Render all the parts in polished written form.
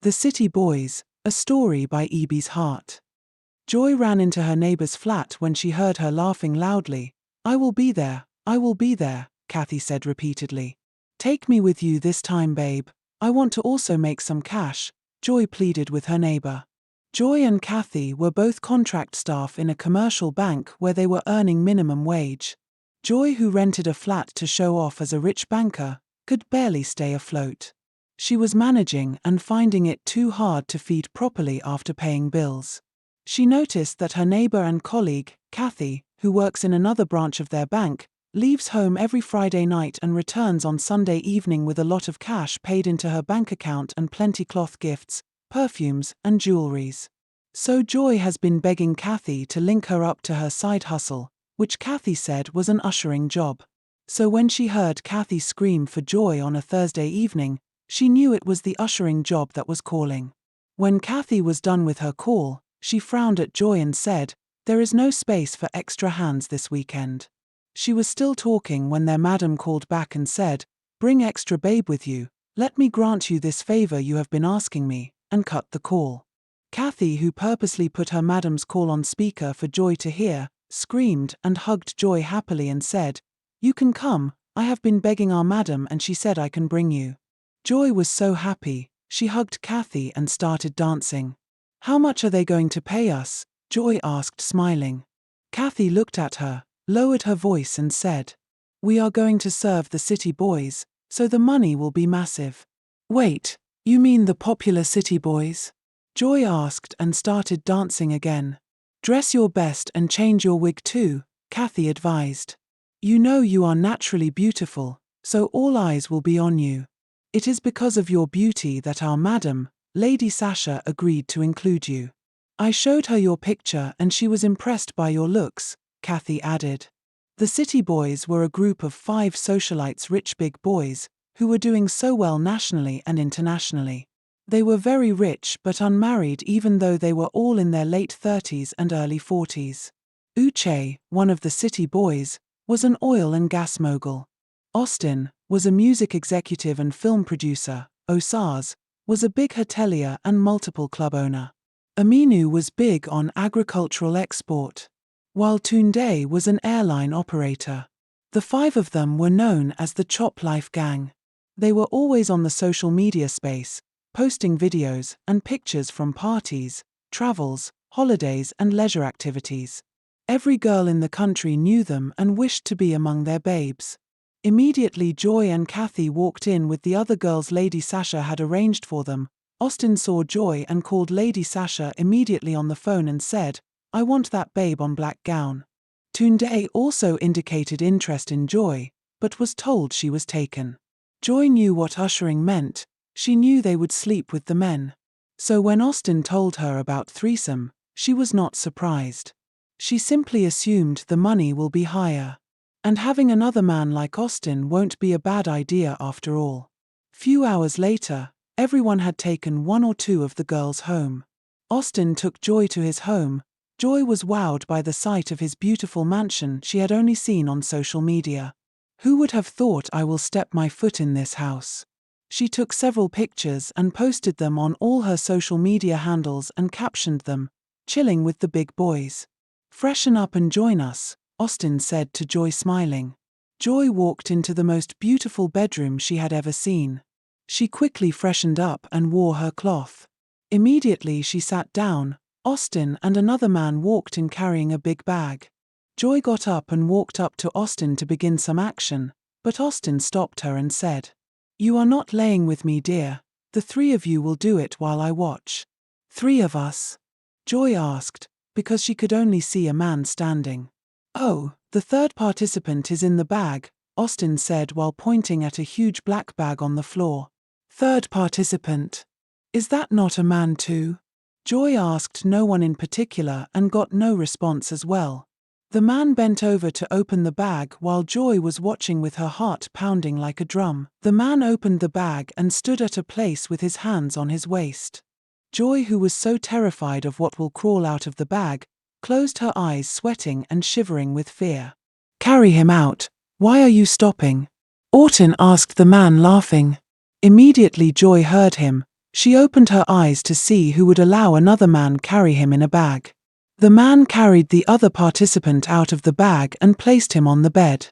The City Boys, a story by E.B.'s Hart. Joy ran into her neighbor's flat when she heard her laughing loudly. "I will be there, I will be there," Kathy said repeatedly. "Take me with you this time, babe. I want to also make some cash," Joy pleaded with her neighbor. Joy and Kathy were both contract staff in a commercial bank where they were earning minimum wage. Joy, who rented a flat to show off as a rich banker, could barely stay afloat. She was managing and finding it too hard to feed properly after paying bills. She noticed that her neighbor and colleague, Kathy, who works in another branch of their bank, leaves home every Friday night and returns on Sunday evening with a lot of cash paid into her bank account and plenty cloth gifts, perfumes, and jewelries. So Joy has been begging Kathy to link her up to her side hustle, which Kathy said was an ushering job. So when she heard Kathy scream for Joy on a Thursday evening, she knew it was the ushering job that was calling. When Kathy was done with her call, she frowned at Joy and said, "There is no space for extra hands this weekend." She was still talking when their madam called back and said, "Bring extra babe with you, let me grant you this favor you have been asking me," and cut the call. Kathy, who purposely put her madam's call on speaker for Joy to hear, screamed and hugged Joy happily and said, "You can come, I have been begging our madam and she said I can bring you." Joy was so happy, she hugged Kathy and started dancing. "How much are they going to pay us?" Joy asked, smiling. Kathy looked at her, lowered her voice and said, "We are going to serve the City Boys, so the money will be massive." "Wait, you mean the popular City Boys?" Joy asked and started dancing again. "Dress your best and change your wig too," Kathy advised. "You know you are naturally beautiful, so all eyes will be on you. It is because of your beauty that our madam, Lady Sasha, agreed to include you. I showed her your picture and she was impressed by your looks," Kathy added. The City Boys were a group of 5 socialites, rich big boys, who were doing so well nationally and internationally. They were very rich but unmarried, even though they were all in their late 30s and early 40s. Uche, one of the City Boys, was an oil and gas mogul. Austin was a music executive and film producer. Osars was a big hotelier and multiple club owner. Aminu was big on agricultural export, while Tunde was an airline operator. The 5 of them were known as the Chop Life Gang. They were always on the social media space, posting videos and pictures from parties, travels, holidays and leisure activities. Every girl in the country knew them and wished to be among their babes. Immediately Joy and Kathy walked in with the other girls Lady Sasha had arranged for them. Austin saw Joy and called Lady Sasha immediately on the phone and said, "I want that babe on black gown." Tunde also indicated interest in Joy, but was told she was taken. Joy knew what ushering meant. She knew they would sleep with the men. So when Austin told her about threesome, she was not surprised. She simply assumed the money will be higher. And having another man like Austin won't be a bad idea after all. Few hours later, everyone had taken 1 or 2 of the girls home. Austin took Joy to his home. Joy was wowed by the sight of his beautiful mansion she had only seen on social media. "Who would have thought I will step my foot in this house?" She took several pictures and posted them on all her social media handles and captioned them, "Chilling with the big boys. Freshen up and join us," Austin said to Joy, smiling. Joy walked into the most beautiful bedroom she had ever seen. She quickly freshened up and wore her cloth. Immediately she sat down. Austin and another man walked in carrying a big bag. Joy got up and walked up to Austin to begin some action, but Austin stopped her and said, "You are not laying with me, dear. The 3 of you will do it while I watch." "3 of us?" Joy asked, because she could only see a man standing. "Oh, the 3rd participant is in the bag," Austin said while pointing at a huge black bag on the floor. "3rd participant? Is that not a man too?" Joy asked no one in particular and got no response as well. The man bent over to open the bag while Joy was watching with her heart pounding like a drum. The man opened the bag and stood at a place with his hands on his waist. Joy, who was so terrified of what will crawl out of the bag, closed her eyes, sweating and shivering with fear. "Carry him out. Why are you stopping?" Austin asked the man, laughing. Immediately Joy heard him. She opened her eyes to see who would allow another man carry him in a bag. The man carried the other participant out of the bag and placed him on the bed.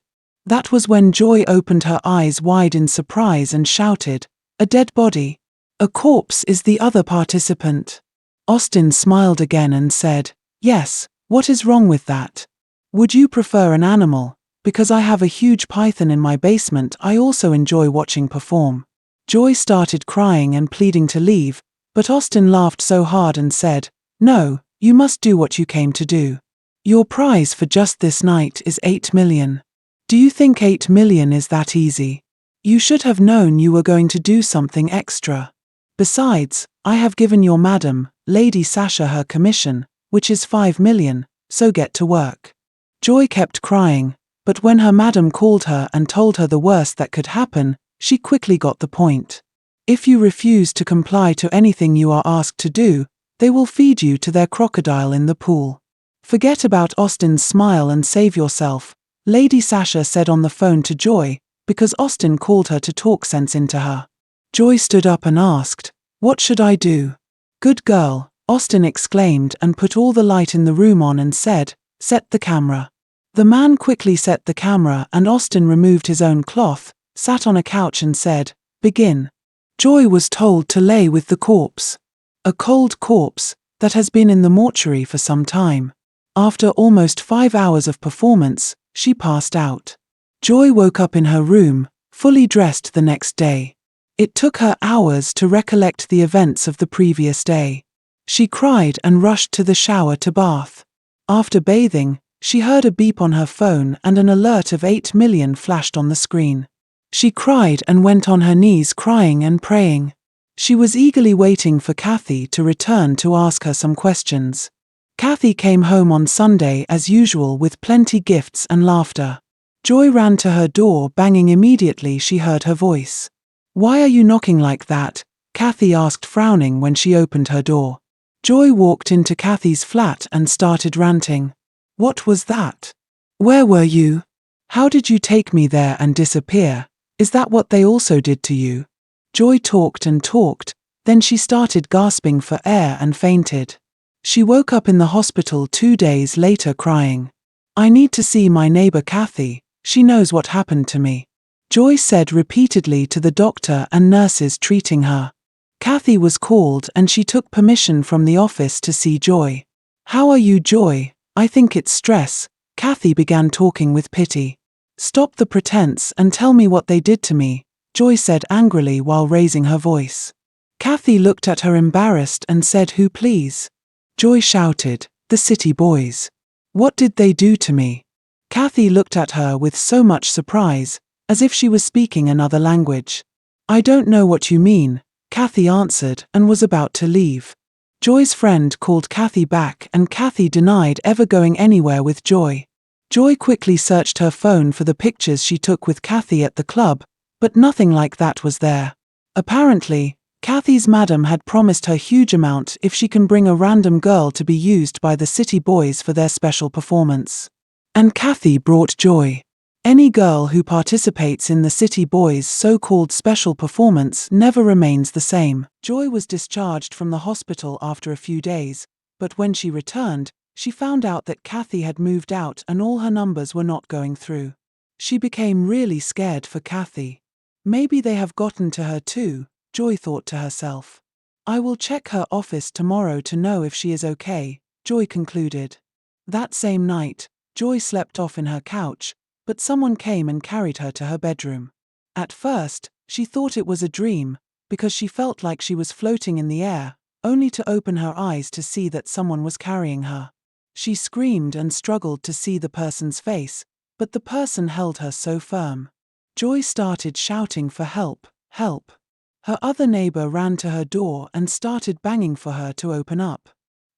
That was when Joy opened her eyes wide in surprise and shouted, "A dead body! A corpse is the other participant." Austin smiled again and said, "Yes, what is wrong with that? Would you prefer an animal? Because I have a huge python in my basement I also enjoy watching perform." Joy started crying and pleading to leave, but Austin laughed so hard and said, "No, you must do what you came to do. Your prize for just this night is 8 million. Do you think 8 million is that easy? You should have known you were going to do something extra. Besides, I have given your madam, Lady Sasha, her commission, which is 5 million, so get to work." Joy kept crying, but when her madam called her and told her the worst that could happen, she quickly got the point. If you refuse to comply to anything you are asked to do, they will feed you to their crocodile in the pool. "Forget about Austin's smile and save yourself," Lady Sasha said on the phone to Joy, because Austin called her to talk sense into her. Joy stood up and asked, "What should I do?" "Good girl," Austin exclaimed and put all the light in the room on and said, "Set the camera." The man quickly set the camera and Austin removed his own cloth, sat on a couch and said, "Begin." Joy was told to lay with the corpse. A cold corpse that has been in the mortuary for some time. After almost 5 hours of performance, she passed out. Joy woke up in her room, fully dressed the next day. It took her hours to recollect the events of the previous day. She cried and rushed to the shower to bath. After bathing, she heard a beep on her phone and an alert of 8 million flashed on the screen. She cried and went on her knees crying and praying. She was eagerly waiting for Kathy to return to ask her some questions. Kathy came home on Sunday as usual with plenty gifts and laughter. Joy ran to her door banging immediately she heard her voice. "Why are you knocking like that?" Kathy asked frowning when she opened her door. Joy walked into Kathy's flat and started ranting. "What was that? Where were you? How did you take me there and disappear? Is that what they also did to you?" Joy talked and talked, then she started gasping for air and fainted. She woke up in the hospital 2 days later crying. "I need to see my neighbor Kathy, she knows what happened to me," Joy said repeatedly to the doctor and nurses treating her. Kathy was called and she took permission from the office to see Joy. "How are you, Joy? I think it's stress," Kathy began talking with pity. "Stop the pretense and tell me what they did to me," Joy said angrily while raising her voice. Kathy looked at her embarrassed and said, "Who please?" Joy shouted, "The city boys. What did they do to me?" Kathy looked at her with so much surprise, as if she was speaking another language. "I don't know what you mean," Kathy answered and was about to leave. Joy's friend called Kathy back and Kathy denied ever going anywhere with Joy. Joy quickly searched her phone for the pictures she took with Kathy at the club, but nothing like that was there. Apparently, Kathy's madam had promised her huge amount if she can bring a random girl to be used by the city boys for their special performance. And Kathy brought Joy. Any girl who participates in the city boys' so-called special performance never remains the same. Joy was discharged from the hospital after a few days, but when she returned, she found out that Kathy had moved out and all her numbers were not going through. She became really scared for Kathy. Maybe they have gotten to her too, Joy thought to herself. "I will check her office tomorrow to know if she is okay," Joy concluded. That same night, Joy slept off in her couch, but someone came and carried her to her bedroom. At first, she thought it was a dream, because she felt like she was floating in the air, only to open her eyes to see that someone was carrying her. She screamed and struggled to see the person's face, but the person held her so firm. Joy started shouting for help, help. Her other neighbor ran to her door and started banging for her to open up.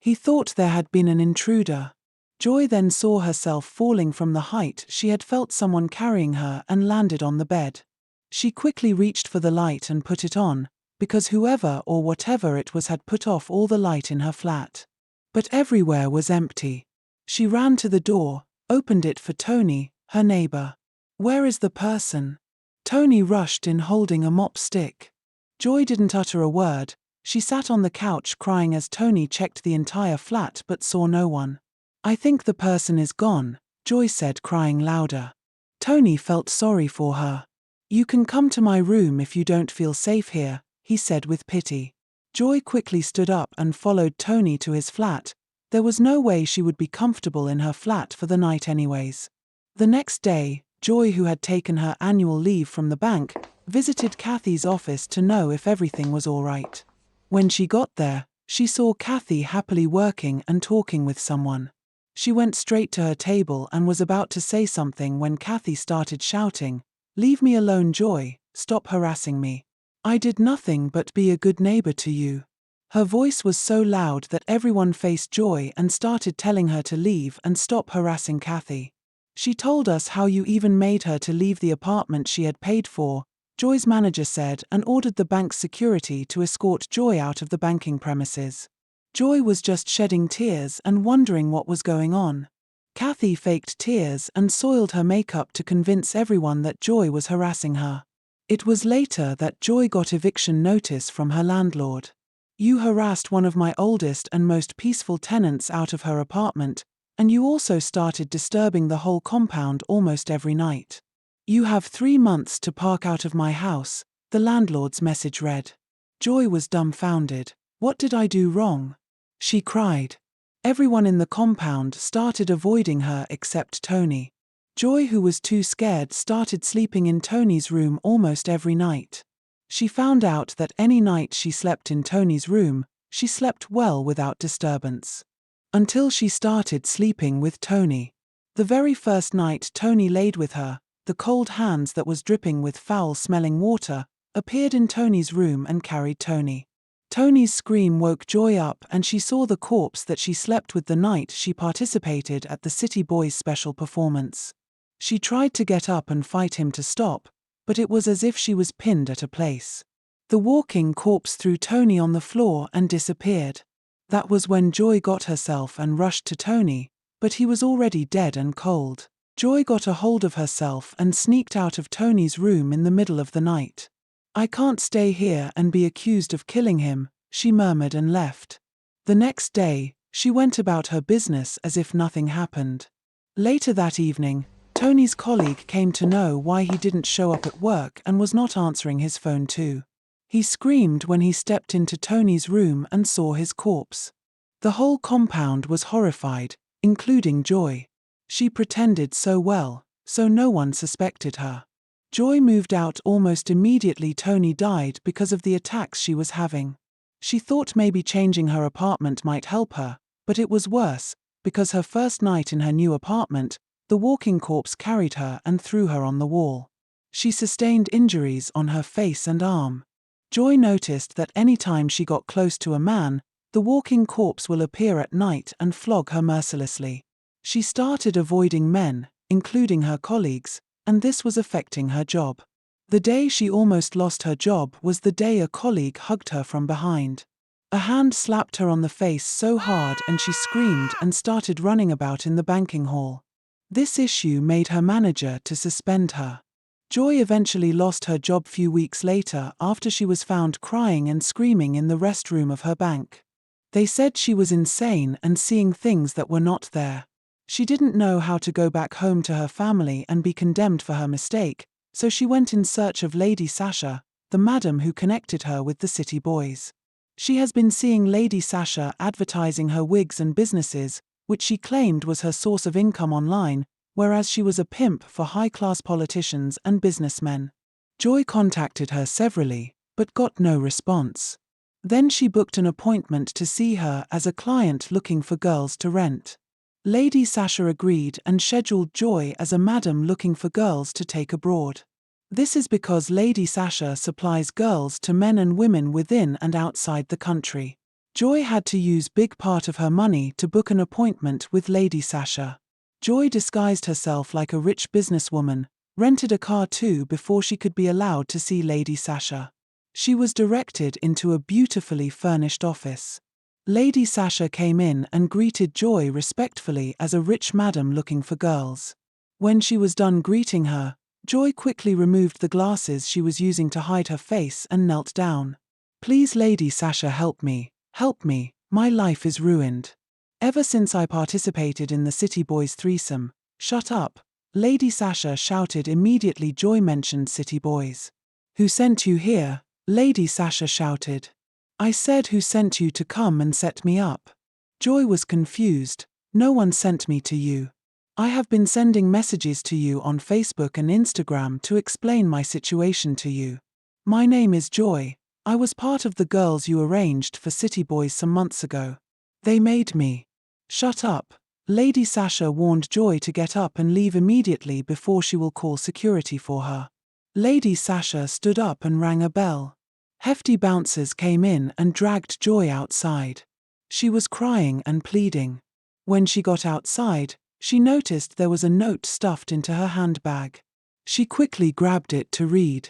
He thought there had been an intruder. Joy then saw herself falling from the height she had felt someone carrying her and landed on the bed. She quickly reached for the light and put it on, because whoever or whatever it was had put off all the light in her flat. But everywhere was empty. She ran to the door, opened it for Tony, her neighbor. "Where is the person?" Tony rushed in holding a mop stick. Joy didn't utter a word, She sat on the couch crying as Tony checked the entire flat but saw no one. "I think the person is gone," Joy said, crying louder. Tony felt sorry for her. "You can come to my room if you don't feel safe here," he said with pity. Joy quickly stood up and followed Tony to his flat. There was no way she would be comfortable in her flat for the night anyways. The next day, Joy, who had taken her annual leave from the bank, visited Kathy's office to know if everything was all right. When she got there, she saw Kathy happily working and talking with someone. She went straight to her table and was about to say something when Kathy started shouting, "Leave me alone, Joy, stop harassing me. I did nothing but be a good neighbor to you." Her voice was so loud that everyone faced Joy and started telling her to leave and stop harassing Kathy. "She told us how you even made her to leave the apartment she had paid for," Joy's manager said, and ordered the bank's security to escort Joy out of the banking premises. Joy was just shedding tears and wondering what was going on. Kathy faked tears and soiled her makeup to convince everyone that Joy was harassing her. It was later that Joy got eviction notice from her landlord. "You harassed one of my oldest and most peaceful tenants out of her apartment, and you also started disturbing the whole compound almost every night. You have 3 months to park out of my house," the landlord's message read. Joy was dumbfounded. "What did I do wrong?" she cried. Everyone in the compound started avoiding her except Tony. Joy, who was too scared, started sleeping in Tony's room almost every night. She found out that any night she slept in Tony's room, she slept well without disturbance. Until she started sleeping with Tony. The very first night Tony laid with her, the cold hands that was dripping with foul-smelling water appeared in Tony's room and carried Tony. Tony's scream woke Joy up and she saw the corpse that she slept with the night she participated at the City Boys special performance. She tried to get up and fight him to stop, but it was as if she was pinned at a place. The walking corpse threw Tony on the floor and disappeared. That was when Joy got herself and rushed to Tony, but he was already dead and cold. Joy got a hold of herself and sneaked out of Tony's room in the middle of the night. "I can't stay here and be accused of killing him," she murmured and left. The next day, she went about her business as if nothing happened. Later that evening, Tony's colleague came to know why he didn't show up at work and was not answering his phone too. He screamed when he stepped into Tony's room and saw his corpse. The whole compound was horrified, including Joy. She pretended so well, so no one suspected her. Joy moved out almost immediately. Tony died because of the attacks she was having. She thought maybe changing her apartment might help her, but it was worse, because her first night in her new apartment, the walking corpse carried her and threw her on the wall. She sustained injuries on her face and arm. Joy noticed that any time she got close to a man, the walking corpse will appear at night and flog her mercilessly. She started avoiding men, including her colleagues, and this was affecting her job. The day she almost lost her job was the day a colleague hugged her from behind. A hand slapped her on the face so hard and she screamed and started running about in the banking hall. This issue made her manager to suspend her. Joy eventually lost her job few weeks later after she was found crying and screaming in the restroom of her bank. They said she was insane and seeing things that were not there. She didn't know how to go back home to her family and be condemned for her mistake, so she went in search of Lady Sasha, the madam who connected her with the City Boys. She has been seeing Lady Sasha advertising her wigs and businesses, which she claimed was her source of income online, whereas she was a pimp for high-class politicians and businessmen. Joy contacted her severally, but got no response. Then she booked an appointment to see her as a client looking for girls to rent. Lady Sasha agreed and scheduled Joy as a madam looking for girls to take abroad. This is because Lady Sasha supplies girls to men and women within and outside the country. Joy had to use big part of her money to book an appointment with Lady Sasha. Joy disguised herself like a rich businesswoman, rented a car too before she could be allowed to see Lady Sasha. She was directed into a beautifully furnished office. Lady Sasha came in and greeted Joy respectfully as a rich madam looking for girls. When she was done greeting her, Joy quickly removed the glasses she was using to hide her face and knelt down. Please, Lady Sasha, help me. Help me. My life is ruined. Ever since I participated in the City Boys threesome. Shut up. Lady Sasha shouted immediately. Joy mentioned City Boys. Who sent you here? Lady Sasha shouted. I said, who sent you to come and set me up? Joy was confused. No one sent me to you. I have been sending messages to you on Facebook and Instagram to explain my situation to you. My name is Joy. I was part of the girls you arranged for City Boys some months ago. They made me. Shut up. Lady Sasha warned Joy to get up and leave immediately before she will call security for her. Lady Sasha stood up and rang a bell. Hefty bouncers came in and dragged Joy outside. She was crying and pleading. When she got outside, she noticed there was a note stuffed into her handbag. She quickly grabbed it to read.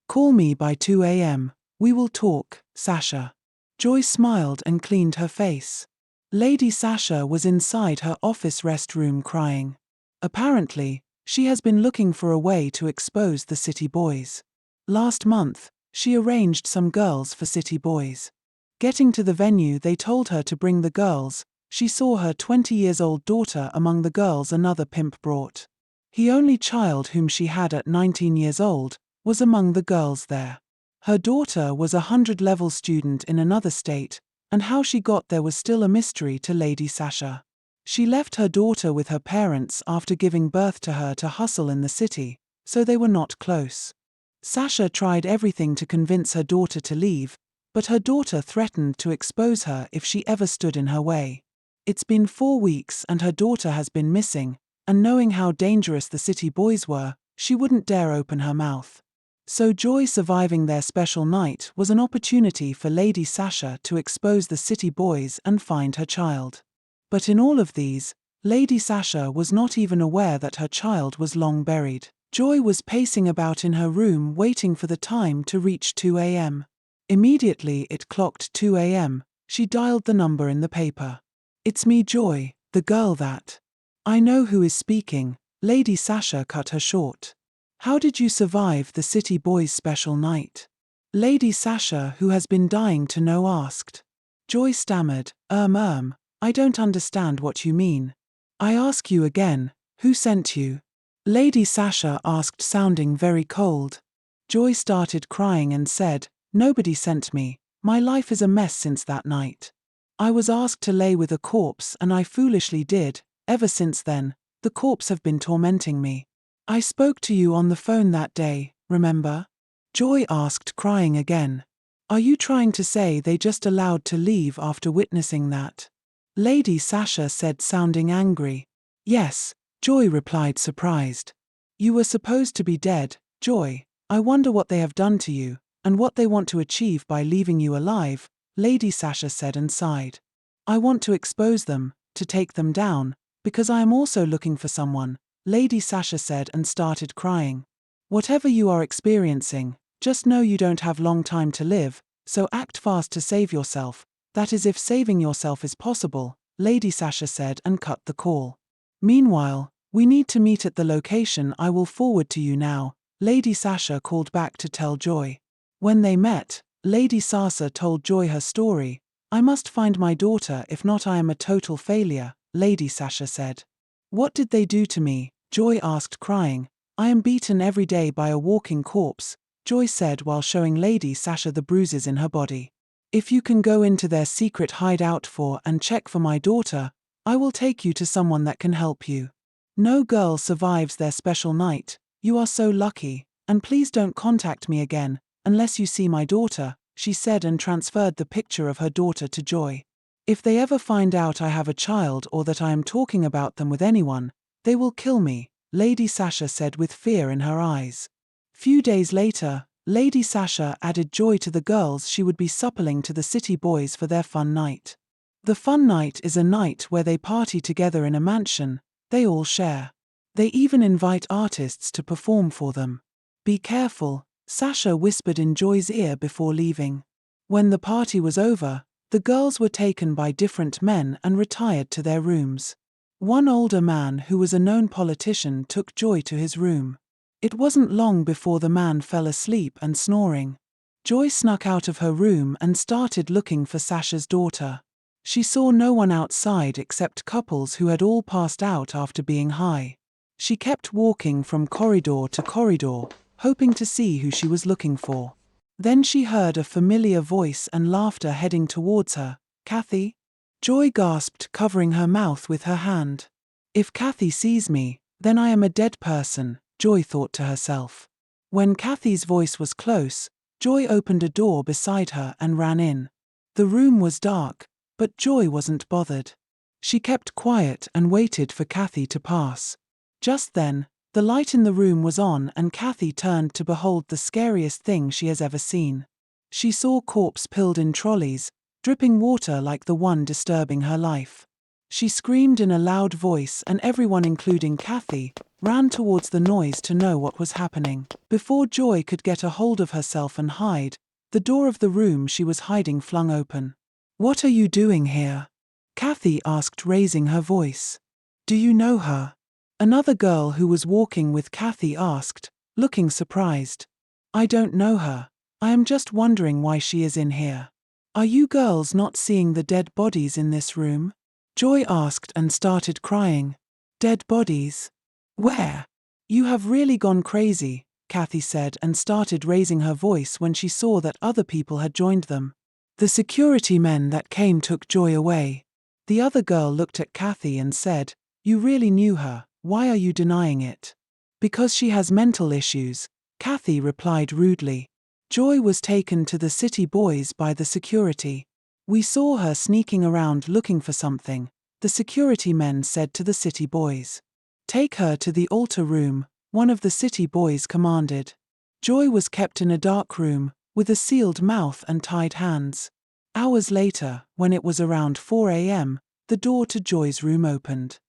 Call me by 2 a.m. We will talk, Sasha. Joy smiled and cleaned her face. Lady Sasha was inside her office restroom crying. Apparently, she has been looking for a way to expose the City Boys. Last month, she arranged some girls for City Boys. Getting to the venue, they told her to bring the girls. She saw her 20-year-old daughter among the girls another pimp brought. The only child whom she had at 19 years old was among the girls there. Her daughter was a 100-level student in another state, and how she got there was still a mystery to Lady Sasha. She left her daughter with her parents after giving birth to her to hustle in the city, so they were not close. Sasha tried everything to convince her daughter to leave, but her daughter threatened to expose her if she ever stood in her way. It's been 4 weeks and her daughter has been missing, and knowing how dangerous the City Boys were, she wouldn't dare open her mouth. So Joy surviving their special night was an opportunity for Lady Sasha to expose the City Boys and find her child. But in all of these, Lady Sasha was not even aware that her child was long buried. Joy was pacing about in her room waiting for the time to reach 2 a.m. Immediately it clocked 2 a.m., she dialed the number in the paper. It's me, Joy, the girl that. I know who is speaking. Lady Sasha cut her short. How did you survive the City Boys' special night? Lady Sasha, who has been dying to know, asked. Joy stammered, I don't understand what you mean. I ask you again, who sent you? Lady Sasha asked, sounding very cold. Joy started crying and said, nobody sent me. My life is a mess since that night. I was asked to lay with a corpse and I foolishly did. Ever since then, the corpse have been tormenting me. I spoke to you on the phone that day, remember? Joy asked, crying again. Are you trying to say they just allowed to leave after witnessing that? Lady Sasha said, sounding angry. Yes, Joy replied, surprised. You were supposed to be dead, Joy. I wonder what they have done to you, and what they want to achieve by leaving you alive, Lady Sasha said and sighed. I want to expose them, to take them down, because I am also looking for someone, Lady Sasha said and started crying. Whatever you are experiencing, just know you don't have long time to live, so act fast to save yourself. That is, if saving yourself is possible, Lady Sasha said and cut the call. Meanwhile, we need to meet at the location I will forward to you now, Lady Sasha called back to tell Joy. When they met, Lady Sasha told Joy her story. I must find my daughter, if not I am a total failure, Lady Sasha said. What did they do to me? Joy asked, crying. I am beaten every day by a walking corpse, Joy said while showing Lady Sasha the bruises in her body. If you can go into their secret hideout and check for my daughter, I will take you to someone that can help you. No girl survives their special night. You are so lucky, and please don't contact me again, unless you see my daughter, she said and transferred the picture of her daughter to Joy. If they ever find out I have a child or that I am talking about them with anyone, they will kill me, Lady Sasha said with fear in her eyes. Few days later, Lady Sasha added Joy to the girls she would be suppling to the City Boys for their fun night. The fun night is a night where they party together in a mansion, they all share. They even invite artists to perform for them. Be careful, Sasha whispered in Joy's ear before leaving. When the party was over, the girls were taken by different men and retired to their rooms. One older man who was a known politician took Joy to his room. It wasn't long before the man fell asleep and snoring. Joy snuck out of her room and started looking for Sasha's daughter. She saw no one outside except couples who had all passed out after being high. She kept walking from corridor to corridor, hoping to see who she was looking for. Then she heard a familiar voice and laughter heading towards her. "Kathy?" Joy gasped, covering her mouth with her hand. "If Kathy sees me, then I am a dead person," Joy thought to herself. When Kathy's voice was close, Joy opened a door beside her and ran in. The room was dark, but Joy wasn't bothered. She kept quiet and waited for Kathy to pass. Just then, the light in the room was on and Kathy turned to behold the scariest thing she has ever seen. She saw corpses piled in trolleys, dripping water like the one disturbing her life. She screamed in a loud voice and everyone, including Kathy, ran towards the noise to know what was happening. Before Joy could get a hold of herself and hide, the door of the room she was hiding flung open. "What are you doing here?" Kathy asked, raising her voice. "Do you know her?" Another girl who was walking with Kathy asked, looking surprised. "I don't know her. I am just wondering why she is in here." "Are you girls not seeing the dead bodies in this room?" Joy asked and started crying. "Dead bodies? Where?" "You have really gone crazy," Kathy said and started raising her voice when she saw that other people had joined them. "The security men that came took Joy away." The other girl looked at Kathy and said, "You really knew her. Why are you denying it?" "Because she has mental issues," Kathy replied rudely. Joy was taken to the city boys by the security. "We saw her sneaking around looking for something," the security men said to the city boys. "Take her to the altar room," one of the city boys commanded. Joy was kept in a dark room, with a sealed mouth and tied hands. Hours later, when it was around 4 a.m., the door to Joy's room opened.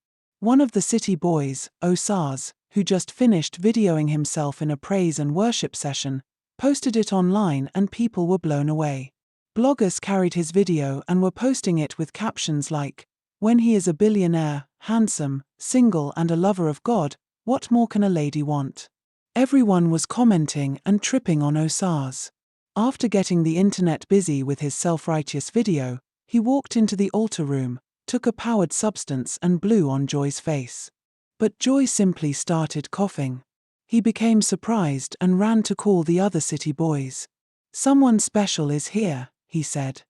One of the city boys, Osaz, who just finished videoing himself in a praise and worship session, posted it online and people were blown away. Bloggers carried his video and were posting it with captions like, "When he is a billionaire, handsome, single and a lover of God, what more can a lady want?" Everyone was commenting and tripping on Osaz. After getting the internet busy with his self-righteous video, he walked into the altar room, took a powered substance and blew on Joy's face. But Joy simply started coughing. He became surprised and ran to call the other city boys. "Someone special is here," he said.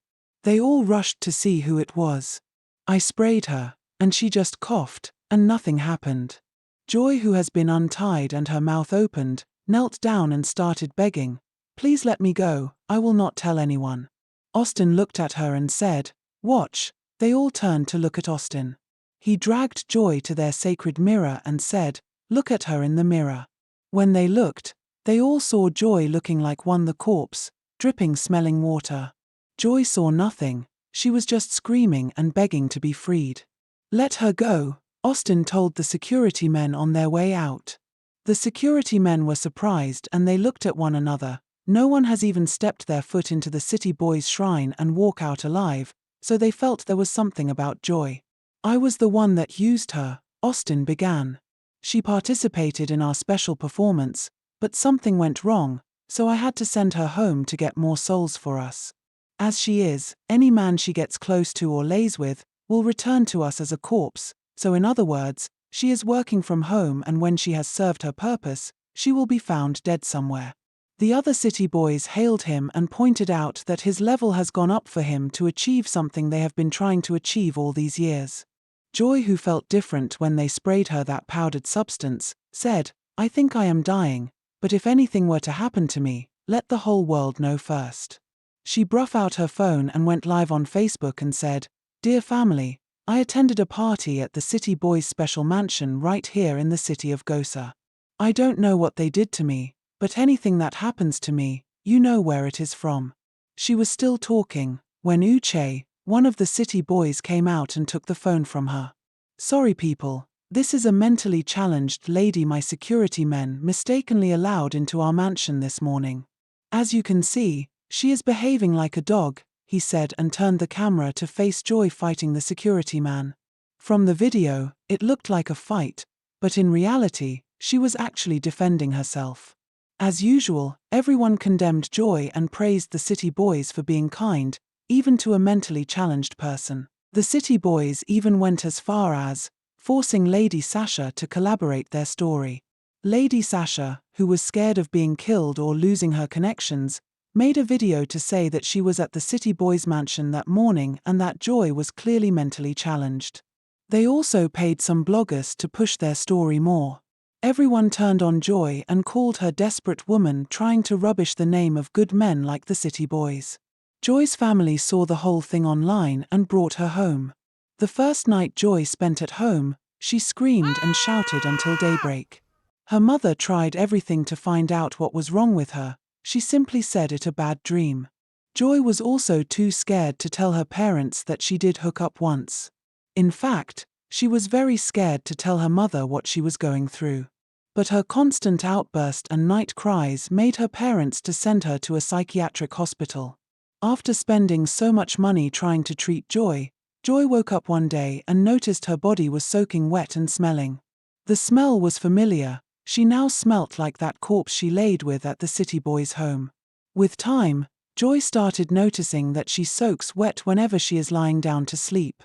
They all rushed to see who it was. "I sprayed her, and she just coughed, and nothing happened." Joy, who has been untied and her mouth opened, knelt down and started begging, "Please let me go, I will not tell anyone." Austin looked at her and said, "Watch." They all turned to look at Austin. He dragged Joy to their sacred mirror and said, "Look at her in the mirror." When they looked, they all saw Joy looking like the corpse, dripping smelling water. Joy saw nothing, she was just screaming and begging to be freed. "Let her go," Austin told the security men on their way out. The security men were surprised and they looked at one another. No one has even stepped their foot into the city boys' shrine and walk out alive, so they felt there was something about Joy. "I was the one that used her," Austin began. "She participated in our special performance, but something went wrong, so I had to send her home to get more souls for us. As she is, any man she gets close to or lays with will return to us as a corpse, so in other words, she is working from home and when she has served her purpose, she will be found dead somewhere." The other city boys hailed him and pointed out that his level has gone up for him to achieve something they have been trying to achieve all these years. Joy, who felt different when they sprayed her that powdered substance, said, "I think I am dying, but if anything were to happen to me, let the whole world know first." She broke out her phone and went live on Facebook and said, "Dear family, I attended a party at the City Boys' special mansion right here in the city of Gosa. I don't know what they did to me, but anything that happens to me, you know where it is from." She was still talking when Uche, one of the city boys, came out and took the phone from her. "Sorry people, this is a mentally challenged lady my security men mistakenly allowed into our mansion this morning. As you can see, she is behaving like a dog," he said and turned the camera to face Joy fighting the security man. From the video, it looked like a fight, but in reality, she was actually defending herself. As usual, everyone condemned Joy and praised the City Boys for being kind, even to a mentally challenged person. The City Boys even went as far as forcing Lady Sasha to collaborate their story. Lady Sasha, who was scared of being killed or losing her connections, made a video to say that she was at the City Boys' mansion that morning and that Joy was clearly mentally challenged. They also paid some bloggers to push their story more. Everyone turned on Joy and called her desperate woman trying to rubbish the name of good men like the City Boys. Joy's family saw the whole thing online and brought her home. The first night Joy spent at home, she screamed and shouted until daybreak. Her mother tried everything to find out what was wrong with her. She simply said it a bad dream. Joy was also too scared to tell her parents that she did hook up once. In fact, she was very scared to tell her mother what she was going through. But her constant outburst and night cries made her parents to send her to a psychiatric hospital. After spending so much money trying to treat Joy, Joy woke up one day and noticed her body was soaking wet and smelling. The smell was familiar. She now smelt like that corpse she laid with at the City Boys' home. With time, Joy started noticing that she soaks wet whenever she is lying down to sleep.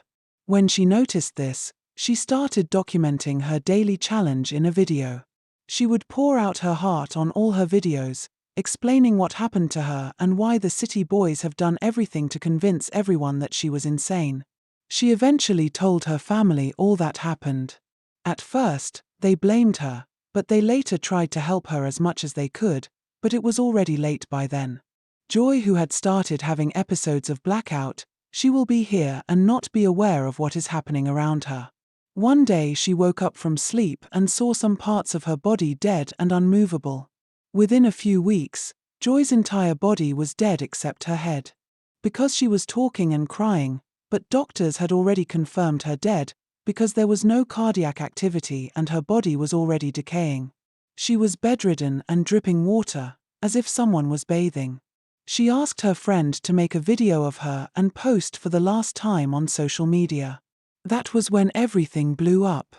When she noticed this, she started documenting her daily challenge in a video. She would pour out her heart on all her videos, explaining what happened to her and why the City Boys have done everything to convince everyone that she was insane. She eventually told her family all that happened. At first, they blamed her, but they later tried to help her as much as they could, but it was already late by then. Joy, who had started having episodes of blackout, she will be here and not be aware of what is happening around her. One day she woke up from sleep and saw some parts of her body dead and unmovable. Within a few weeks, Joy's entire body was dead except her head. Because she was talking and crying, but doctors had already confirmed her dead, because there was no cardiac activity and her body was already decaying. She was bedridden and dripping water, as if someone was bathing. She asked her friend to make a video of her and post for the last time on social media. That was when everything blew up.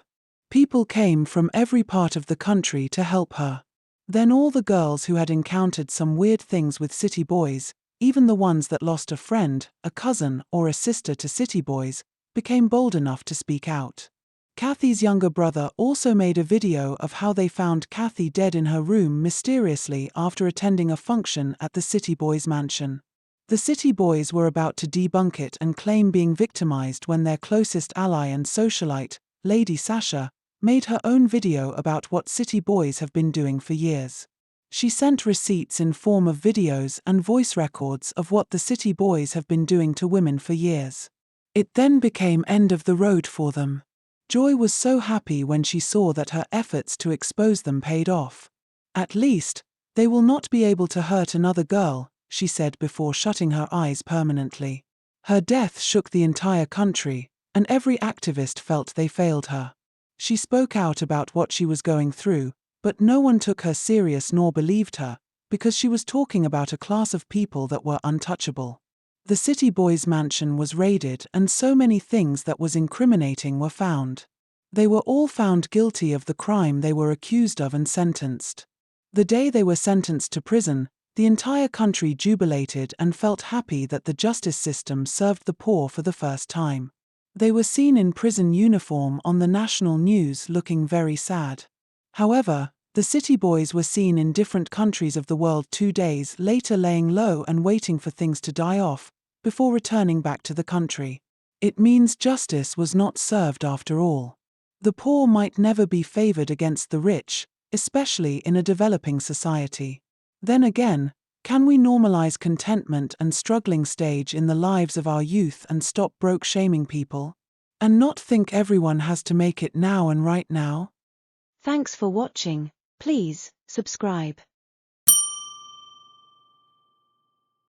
People came from every part of the country to help her. Then all the girls who had encountered some weird things with City Boys, even the ones that lost a friend, a cousin, or a sister to City Boys, became bold enough to speak out. Kathy's younger brother also made a video of how they found Kathy dead in her room mysteriously after attending a function at the City Boys' mansion. The City Boys were about to debunk it and claim being victimized when their closest ally and socialite, Lady Sasha, made her own video about what City Boys have been doing for years. She sent receipts in form of videos and voice records of what the City Boys have been doing to women for years. It then became end of the road for them. Joy was so happy when she saw that her efforts to expose them paid off. At least, they will not be able to hurt another girl, she said before shutting her eyes permanently. Her death shook the entire country, and every activist felt they failed her. She spoke out about what she was going through, but no one took her serious nor believed her, because she was talking about a class of people that were untouchable. The City Boys' mansion was raided and so many things that was incriminating were found. They were all found guilty of the crime they were accused of and sentenced. The day they were sentenced to prison, the entire country jubilated and felt happy that the justice system served the poor for the first time. They were seen in prison uniform on the national news looking very sad. However, the City Boys were seen in different countries of the world 2 days later laying low and waiting for things to die off, before returning back to the country. It means justice was not served after all. The poor might never be favored against the rich, especially in a developing society. Then again, can we normalize contentment and struggling stage in the lives of our youth and stop broke shaming people? And not think everyone has to make it now and right now? Thanks for watching. Please subscribe.